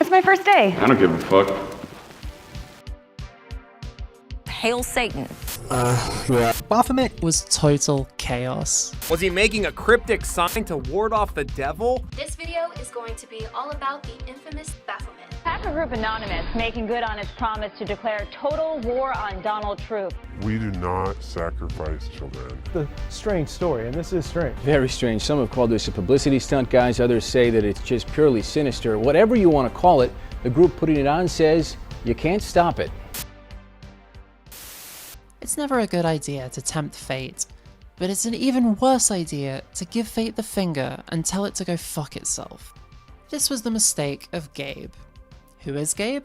It's my first day. I don't give a fuck. Hail Satan. Yeah. Baphomet was total chaos. Was he making a cryptic sign to ward off the devil? This video is going to be all about the infamous Baphomet. Hacker group Anonymous making good on its promise to declare total war on Donald Trump. We do not sacrifice children. It's a strange story, and this is strange. Very strange. Some have called this a publicity stunt, guys. Others say that it's just purely sinister. Whatever you want to call it, the group putting it on says you can't stop it. It's never a good idea to tempt fate, but it's an even worse idea to give fate the finger and tell it to go fuck itself. This was the mistake of Gabe. Who is Gabe?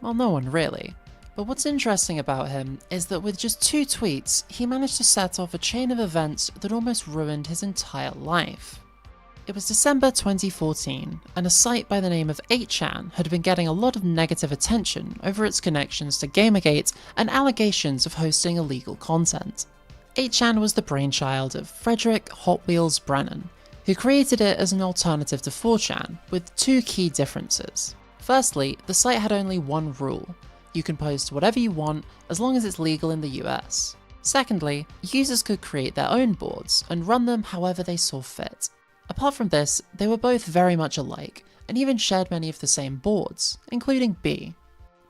Well, no one really. But what's interesting about him is that with just 2 tweets, he managed to set off a chain of events that almost ruined his entire life. It was December 2014, and a site by the name of 8chan had been getting a lot of negative attention over its connections to Gamergate and allegations of hosting illegal content. 8chan was the brainchild of Frederick Hot Wheels Brennan, who created it as an alternative to 4chan, with 2 key differences. Firstly, the site had only one rule: you can post whatever you want as long as it's legal in the US. Secondly, users could create their own boards and run them however they saw fit. Apart from this, they were both very much alike, and even shared many of the same boards, including B.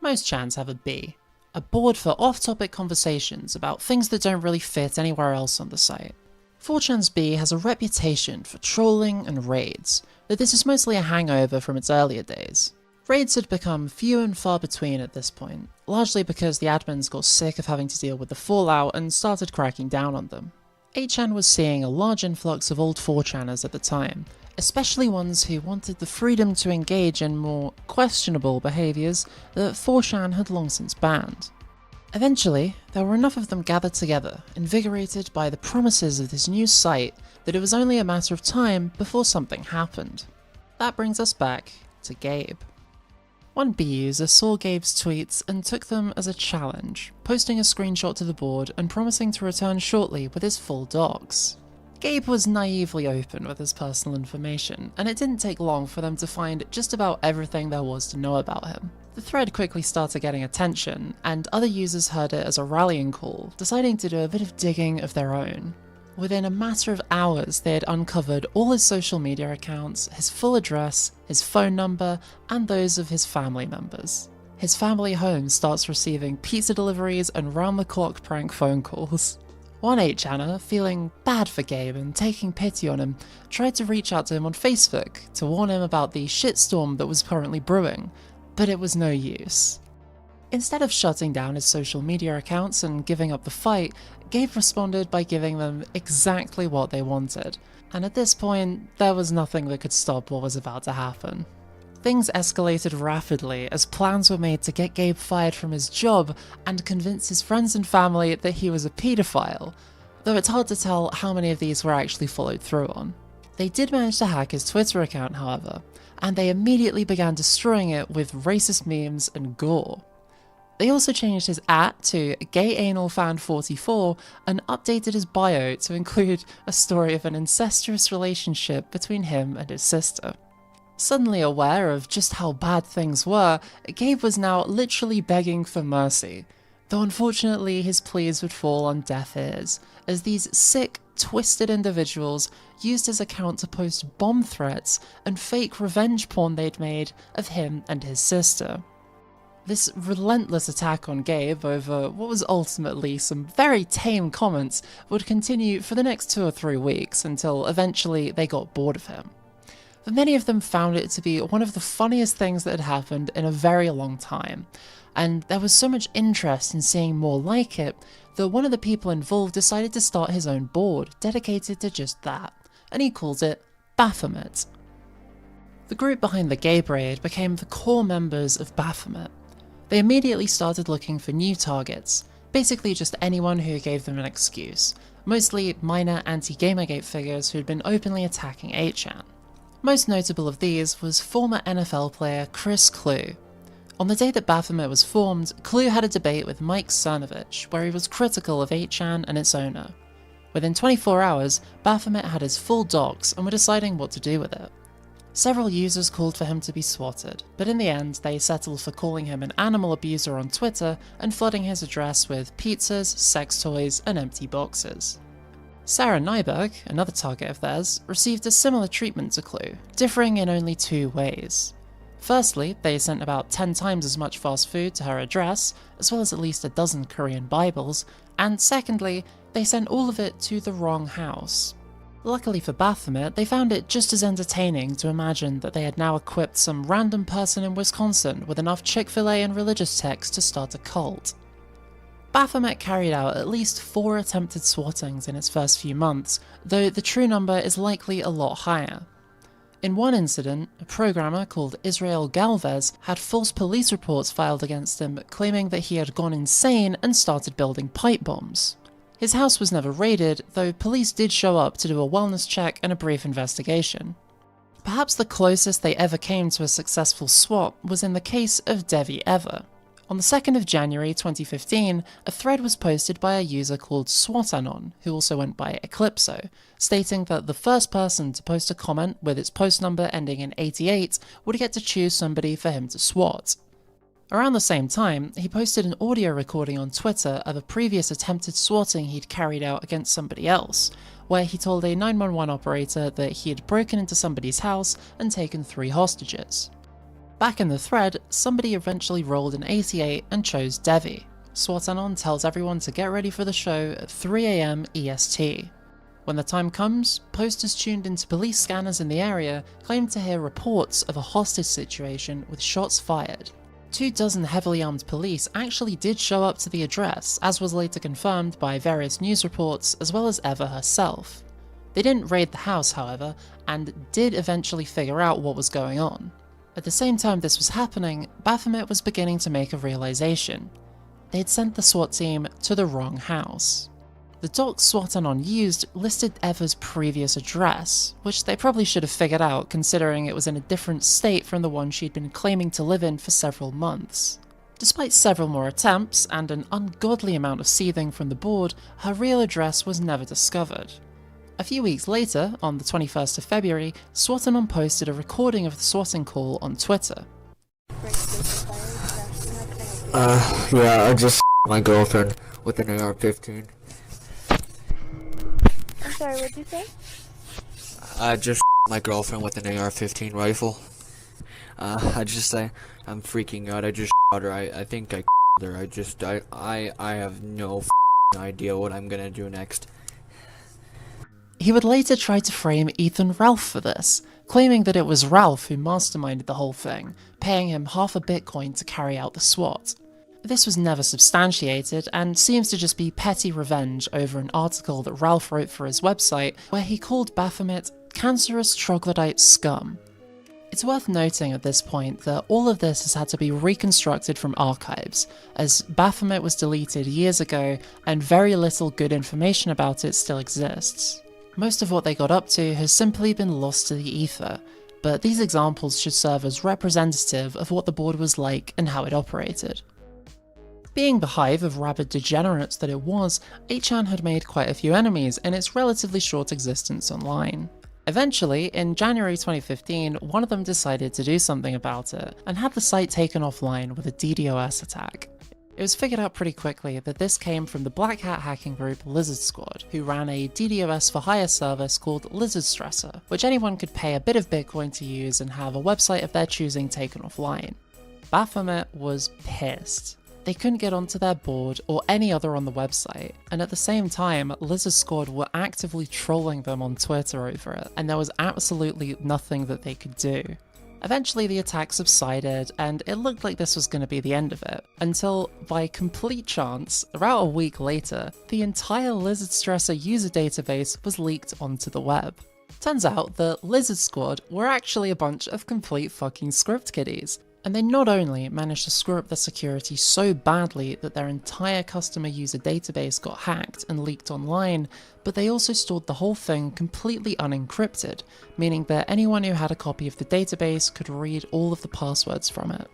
Most chans have a B, a board for off-topic conversations about things that don't really fit anywhere else on the site. 4chan's B has a reputation for trolling and raids, but this is mostly a hangover from its earlier days. Raids had become few and far between at this point, largely because the admins got sick of having to deal with the fallout and started cracking down on them. 8chan was seeing a large influx of old 4chaners at the time, especially ones who wanted the freedom to engage in more questionable behaviours that 4chan had long since banned. Eventually, there were enough of them gathered together, invigorated by the promises of this new site, that it was only a matter of time before something happened. That brings us back to Gabe. One B user saw Gabe's tweets and took them as a challenge, posting a screenshot to the board and promising to return shortly with his full docs. Gabe was naively open with his personal information, and it didn't take long for them to find just about everything there was to know about him. The thread quickly started getting attention, and other users heard it as a rallying call, deciding to do a bit of digging of their own. Within a matter of hours, they had uncovered all his social media accounts, his full address, his phone number, and those of his family members. His family home starts receiving pizza deliveries and round-the-clock prank phone calls. One 8chaner, feeling bad for Gabe and taking pity on him, tried to reach out to him on Facebook to warn him about the shitstorm that was currently brewing, but it was no use. Instead of shutting down his social media accounts and giving up the fight, Gabe responded by giving them exactly what they wanted, and at this point, there was nothing that could stop what was about to happen. Things escalated rapidly as plans were made to get Gabe fired from his job and convince his friends and family that he was a paedophile, though it's hard to tell how many of these were actually followed through on. They did manage to hack his Twitter account, however, and they immediately began destroying it with racist memes and gore. They also changed his @ to GayAnalFan44 and updated his bio to include a story of an incestuous relationship between him and his sister. Suddenly aware of just how bad things were, Gabe was now literally begging for mercy, though unfortunately his pleas would fall on deaf ears, as these sick, twisted individuals used his account to post bomb threats and fake revenge porn they'd made of him and his sister. This relentless attack on Gabe over what was ultimately some very tame comments would continue for the next 2 or 3 weeks until eventually they got bored of him. But many of them found it to be one of the funniest things that had happened in a very long time, and there was so much interest in seeing more like it that one of the people involved decided to start his own board dedicated to just that, and he called it Baphomet. The group behind the Gabe raid became the core members of Baphomet. They immediately started looking for new targets, basically just anyone who gave them an excuse, mostly minor anti-Gamergate figures who had been openly attacking 8chan. Most notable of these was former NFL player Chris Clue. On the day that Baphomet was formed, Clue had a debate with Mike Cernovich where he was critical of 8chan and its owner. Within 24 hours, Baphomet had his full docs and were deciding what to do with it. Several users called for him to be swatted, but in the end they settled for calling him an animal abuser on Twitter and flooding his address with pizzas, sex toys, and empty boxes. Sarah Nyberg, another target of theirs, received a similar treatment to Clue, differing in only 2 ways. Firstly, they sent about 10 times as much fast food to her address, as well as at least a dozen Korean Bibles, and secondly, they sent all of it to the wrong house. Luckily for Baphomet, they found it just as entertaining to imagine that they had now equipped some random person in Wisconsin with enough Chick-fil-A and religious texts to start a cult. Baphomet carried out at least 4 attempted swattings in its first few months, though the true number is likely a lot higher. In one incident, a programmer called Israel Galvez had false police reports filed against him claiming that he had gone insane and started building pipe bombs. His house was never raided, though police did show up to do a wellness check and a brief investigation. Perhaps the closest they ever came to a successful swat was in the case of Devi Ever. On the 2nd of January 2015, a thread was posted by a user called SwatAnon, who also went by Eclipso, stating that the first person to post a comment with its post number ending in 88 would get to choose somebody for him to swat. Around the same time, he posted an audio recording on Twitter of a previous attempted swatting he'd carried out against somebody else, where he told a 911 operator that he had broken into somebody's house and taken 3 hostages. Back in the thread, somebody eventually rolled an 88 and chose Devi. SwatAnon tells everyone to get ready for the show at 3 AM EST. When the time comes, posters tuned into police scanners in the area claimed to hear reports of a hostage situation with shots fired. 24 heavily armed police actually did show up to the address, as was later confirmed by various news reports as well as Eva herself. They didn't raid the house, however, and did eventually figure out what was going on. At the same time this was happening, Baphomet was beginning to make a realization. They had sent the SWAT team to the wrong house. The docs SwatAnon used listed Eva's previous address, which they probably should have figured out considering it was in a different state from the one she'd been claiming to live in for several months. Despite several more attempts and an ungodly amount of seething from the board, her real address was never discovered. A few weeks later, on the 21st of February, SwatAnon posted a recording of the swatting call on Twitter. Yeah, I just my girlfriend with an AR-15. I'm sorry, what'd you say? I just my girlfriend with an AR-15 rifle. I'm freaking out. I just shot her. I think I her. I have no idea what I'm gonna do next. He would later try to frame Ethan Ralph for this, claiming that it was Ralph who masterminded the whole thing, paying him half a Bitcoin to carry out the SWAT. This was never substantiated and seems to just be petty revenge over an article that Ralph wrote for his website where he called Baphomet cancerous troglodyte scum. It's worth noting at this point that all of this has had to be reconstructed from archives, as Baphomet was deleted years ago and very little good information about it still exists. Most of what they got up to has simply been lost to the ether, but these examples should serve as representative of what the board was like and how it operated. Being the hive of rabid degenerates that it was, 8chan had made quite a few enemies in its relatively short existence online. Eventually, in January 2015, one of them decided to do something about it, and had the site taken offline with a DDoS attack. It was figured out pretty quickly that this came from the black hat hacking group Lizard Squad, who ran a DDoS for hire service called Lizard Stressor, which anyone could pay a bit of Bitcoin to use and have a website of their choosing taken offline. Baphomet was pissed. They couldn't get onto their board or any other on the website, and at the same time, Lizard Squad were actively trolling them on Twitter over it, and there was absolutely nothing that they could do. Eventually the attack subsided, and it looked like this was going to be the end of it, until, by complete chance, about a week later, the entire Lizard Stressor user database was leaked onto the web. Turns out that Lizard Squad were actually a bunch of complete fucking script kiddies, and they not only managed to screw up their security so badly that their entire customer user database got hacked and leaked online, but they also stored the whole thing completely unencrypted, meaning that anyone who had a copy of the database could read all of the passwords from it.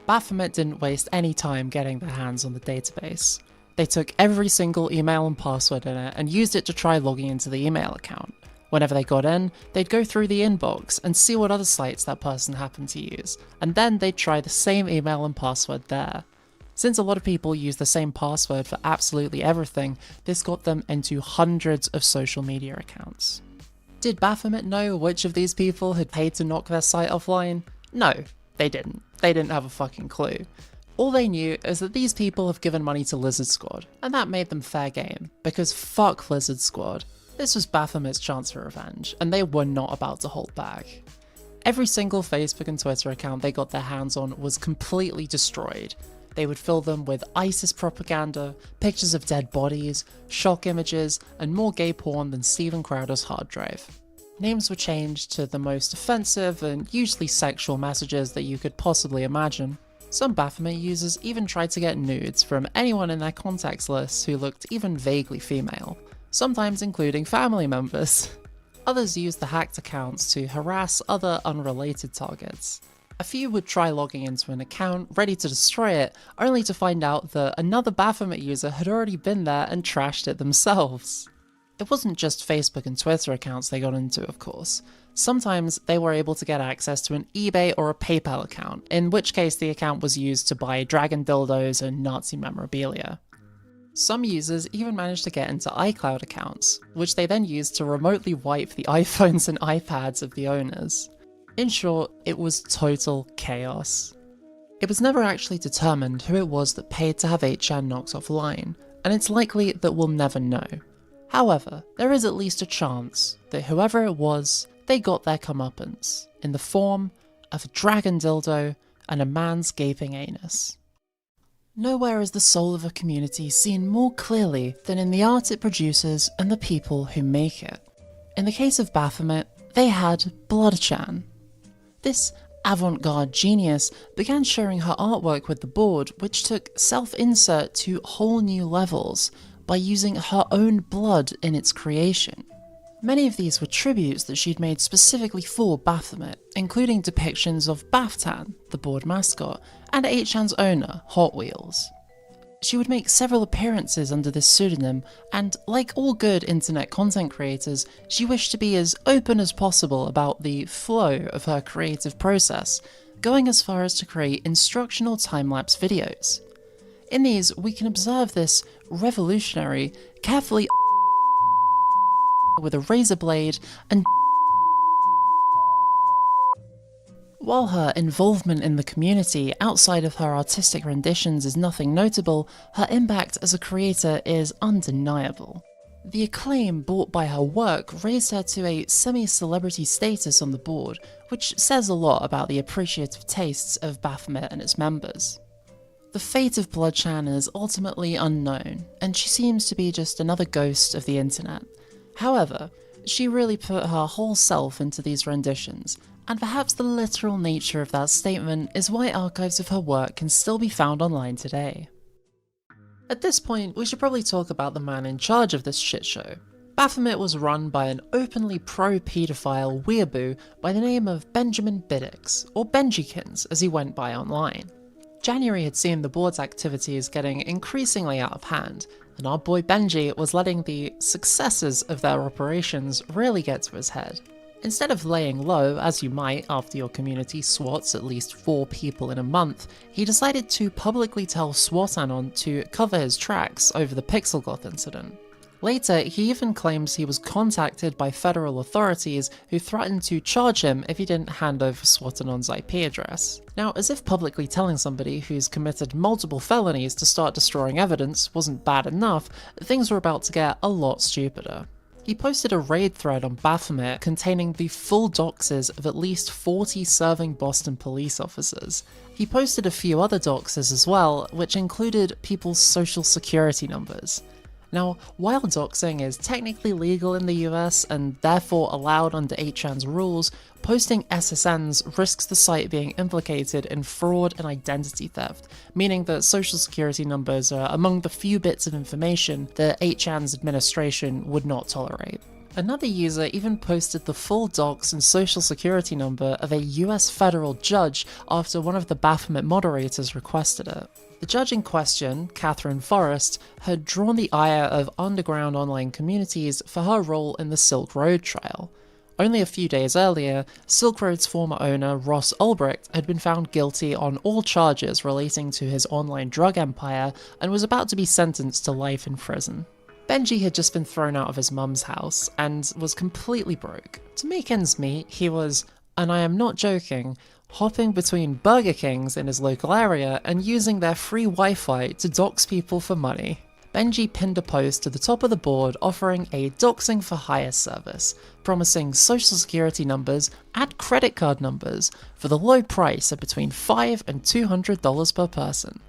Baphomet didn't waste any time getting their hands on the database. They took every single email and password in it and used it to try logging into the email account. Whenever they got in, they'd go through the inbox and see what other sites that person happened to use, and then they'd try the same email and password there. Since a lot of people use the same password for absolutely everything, this got them into hundreds of social media accounts. Did Baphomet know which of these people had paid to knock their site offline? No, they didn't. They didn't have a fucking clue. All they knew is that these people have given money to Lizard Squad, and that made them fair game, because fuck Lizard Squad. This was Baphomet's chance for revenge, and they were not about to hold back. Every single Facebook and Twitter account they got their hands on was completely destroyed. They would fill them with ISIS propaganda, pictures of dead bodies, shock images, and more gay porn than Steven Crowder's hard drive. Names were changed to the most offensive and usually sexual messages that you could possibly imagine. Some Baphomet users even tried to get nudes from anyone in their contacts list who looked even vaguely female, sometimes including family members. Others used the hacked accounts to harass other unrelated targets. A few would try logging into an account, ready to destroy it, only to find out that another Baphomet user had already been there and trashed it themselves. It wasn't just Facebook and Twitter accounts they got into, of course. Sometimes they were able to get access to an eBay or a PayPal account, in which case the account was used to buy dragon dildos and Nazi memorabilia. Some users even managed to get into iCloud accounts, which they then used to remotely wipe the iPhones and iPads of the owners. In short, it was total chaos. It was never actually determined who it was that paid to have 8chan knocked offline, and it's likely that we'll never know. However, there is at least a chance that whoever it was, they got their comeuppance, in the form of a dragon dildo and a man's gaping anus. Nowhere is the soul of a community seen more clearly than in the art it produces and the people who make it. In the case of Baphomet, they had Bloody 8chan. This avant-garde genius began sharing her artwork with the board, which took self-insert to whole new levels by using her own blood in its creation. Many of these were tributes that she'd made specifically for Baphomet, including depictions of Baftan, the board mascot, and 8chan's owner, Hot Wheels. She would make several appearances under this pseudonym, and like all good internet content creators, she wished to be as open as possible about the flow of her creative process, going as far as to create instructional time-lapse videos. In these, we can observe this revolutionary, carefully with a razor blade and while her involvement in the community outside of her artistic renditions is nothing notable, her impact as a creator is undeniable. The acclaim brought by her work raised her to a semi-celebrity status on the board, which says a lot about the appreciative tastes of Baphomet and its members. The fate of Bloody 8chan is ultimately unknown, and she seems to be just another ghost of the internet. However, she really put her whole self into these renditions, and perhaps the literal nature of that statement is why archives of her work can still be found online today. At this point, we should probably talk about the man in charge of this shitshow. Baphomet was run by an openly pro-paedophile weeaboo by the name of Benjamin Biddix, or Benjikins as he went by online. January had seen the board's activities getting increasingly out of hand, and our boy Benji was letting the successes of their operations really get to his head. Instead of laying low, as you might after your community swats at least 4 people in a month, he decided to publicly tell SWAT-Anon to cover his tracks over the Pixelgoth incident. Later, he even claims he was contacted by federal authorities who threatened to charge him if he didn't hand over SWAT-Anon's IP address. Now, as if publicly telling somebody who's committed multiple felonies to start destroying evidence wasn't bad enough, things were about to get a lot stupider. He posted a raid thread on Baphomet containing the full doxes of at least 40 serving Boston police officers. He posted a few other doxes as well, which included people's social security numbers. Now, while doxing is technically legal in the US and therefore allowed under 8chan's rules, posting SSNs risks the site being implicated in fraud and identity theft, meaning that social security numbers are among the few bits of information that 8chan's administration would not tolerate. Another user even posted the full docs and social security number of a US federal judge after one of the Baphomet moderators requested it. The judge in question, Catherine Forrest, had drawn the ire of underground online communities for her role in the Silk Road trial. Only a few days earlier, Silk Road's former owner, Ross Ulbricht, had been found guilty on all charges relating to his online drug empire and was about to be sentenced to life in prison. Benji had just been thrown out of his mum's house and was completely broke. To make ends meet, he was, and I am not joking, hopping between Burger Kings in his local area and using their free Wi-Fi to dox people for money. Benji pinned a post to the top of the board offering a doxing for hire service, promising social security numbers and credit card numbers for the low price of between $5 and $200 per person.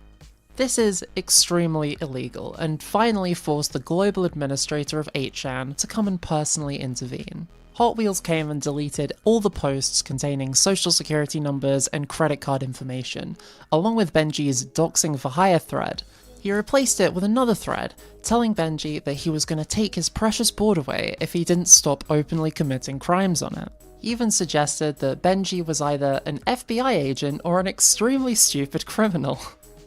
This is extremely illegal and finally forced the global administrator of 8chan to come and personally intervene. Hot Wheels came and deleted all the posts containing social security numbers and credit card information, along with Benji's doxing for hire thread. He replaced it with another thread, telling Benji that he was going to take his precious board away if he didn't stop openly committing crimes on it. He even suggested that Benji was either an FBI agent or an extremely stupid criminal.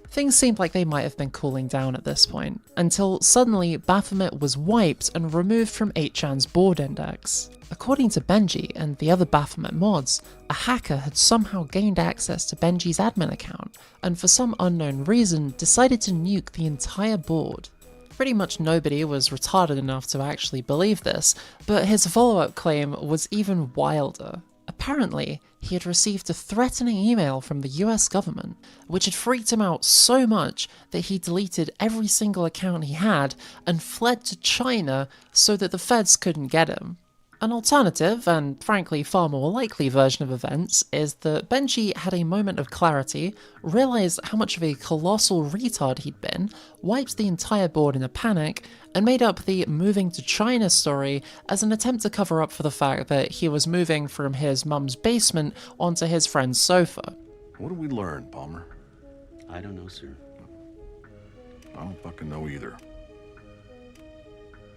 Things seemed like they might have been cooling down at this point, until suddenly Baphomet was wiped and removed from 8chan's board index. According to Benji and the other Baphomet mods, a hacker had somehow gained access to Benji's admin account, and for some unknown reason decided to nuke the entire board. Pretty much nobody was retarded enough to actually believe this, but his follow-up claim was even wilder. Apparently, he had received a threatening email from the US government, which had freaked him out so much that he deleted every single account he had and fled to China so that the feds couldn't get him. An alternative, and frankly far more likely version of events, is that Benji had a moment of clarity, realised how much of a colossal retard he'd been, wiped the entire board in a panic, and made up the moving to China story as an attempt to cover up for the fact that he was moving from his mum's basement onto his friend's sofa. What did we learn, Palmer? I don't know, sir. I don't fucking know either.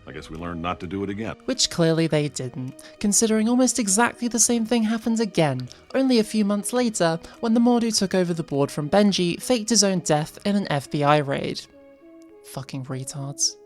I guess we learned not to do it again. Which clearly they didn't, considering almost exactly the same thing happened again, only a few months later, when the mod who took over the board from Benji faked his own death in an FBI raid. Fucking retards.